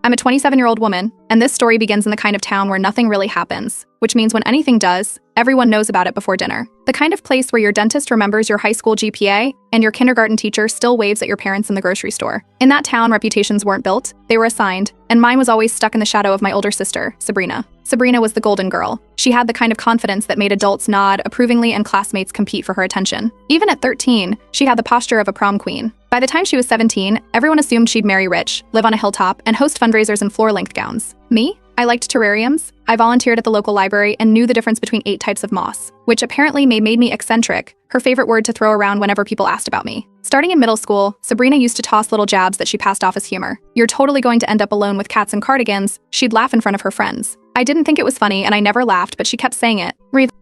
I'm a 27-year-old woman, and this story begins in the kind of town where nothing really happens, which means when anything does, everyone knows about it before dinner. The kind of place where your dentist remembers your high school GPA and your kindergarten teacher still waves at your parents in the grocery store. In that town, reputations weren't built, they were assigned, and mine was always stuck in the shadow of my older sister, Sabrina. Sabrina was the golden girl. She had the kind of confidence that made adults nod approvingly and classmates compete for her attention. Even at 13, she had the posture of a prom queen. By the time she was 17, everyone assumed she'd marry rich, live on a hilltop, and host fundraisers in floor-length gowns. Me? I liked terrariums. I volunteered at the local library and knew the difference between 8 types of moss, which apparently made me eccentric, her favorite word to throw around whenever people asked about me. Starting in middle school, Sabrina used to toss little jabs that she passed off as humor. "You're totally going to end up alone with cats and cardigans." She'd laugh in front of her friends. I didn't think it was funny and I never laughed, but she kept saying it.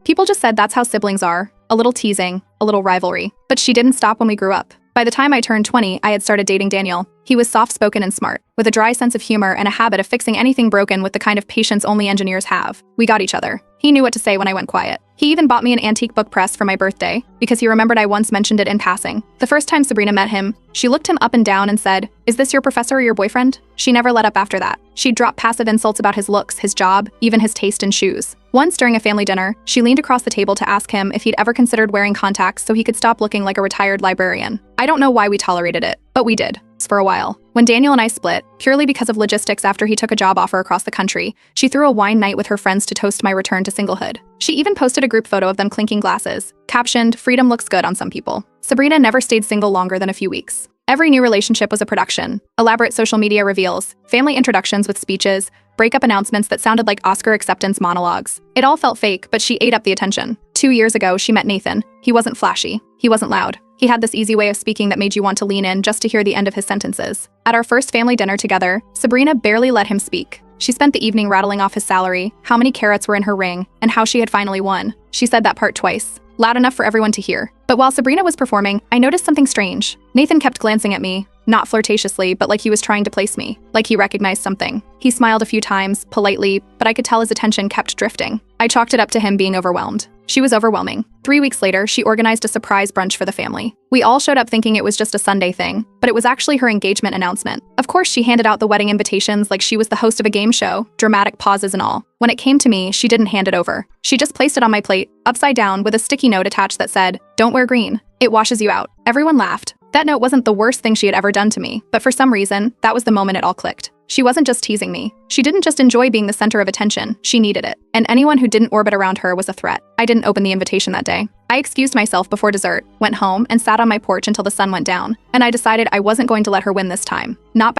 People just said that's how siblings are. A little teasing, a little rivalry. But she didn't stop when we grew up. By the time I turned 20, I had started dating Daniel. He was soft-spoken and smart, with a dry sense of humor and a habit of fixing anything broken with the kind of patience only engineers have. We got each other. He knew what to say when I went quiet. He even bought me an antique book press for my birthday, because he remembered I once mentioned it in passing. The first time Sabrina met him, she looked him up and down and said, "Is this your professor or your boyfriend?" She never let up after that. She'd drop passive insults about his looks, his job, even his taste in shoes. Once during a family dinner, she leaned across the table to ask him if he'd ever considered wearing contacts so he could stop looking like a retired librarian. I don't know why we tolerated it, but we did. For a while. When Daniel and I split, purely because of logistics after he took a job offer across the country, she threw a wine night with her friends to toast my return to singlehood. She even posted a group photo of them clinking glasses, captioned, "Freedom looks good on some people." Sabrina never stayed single longer than a few weeks. Every new relationship was a production. Elaborate social media reveals, family introductions with speeches, breakup announcements that sounded like Oscar acceptance monologues. It all felt fake, but she ate up the attention. 2 years ago, she met Nathan. He wasn't flashy. He wasn't loud. He had this easy way of speaking that made you want to lean in just to hear the end of his sentences. At our first family dinner together, Sabrina barely let him speak. She spent the evening rattling off his salary, how many carats were in her ring, and how she had finally won. She said that part twice, loud enough for everyone to hear. But while Sabrina was performing, I noticed something strange. Nathan kept glancing at me, not flirtatiously, but like he was trying to place me, like he recognized something. He smiled a few times, politely, but I could tell his attention kept drifting. I chalked it up to him being overwhelmed. She was overwhelming. 3 weeks later, she organized a surprise brunch for the family. We all showed up thinking it was just a Sunday thing, but it was actually her engagement announcement. Of course, she handed out the wedding invitations like she was the host of a game show, dramatic pauses and all. When it came to me, she didn't hand it over. She just placed it on my plate, upside down, with a sticky note attached that said, "Don't wear green. It washes you out." Everyone laughed. That note wasn't the worst thing she had ever done to me, but for some reason, that was the moment it all clicked. She wasn't just teasing me. She didn't just enjoy being the center of attention, she needed it. And anyone who didn't orbit around her was a threat. I didn't open the invitation that day. I excused myself before dessert, went home, and sat on my porch until the sun went down. And I decided I wasn't going to let her win this time. Not by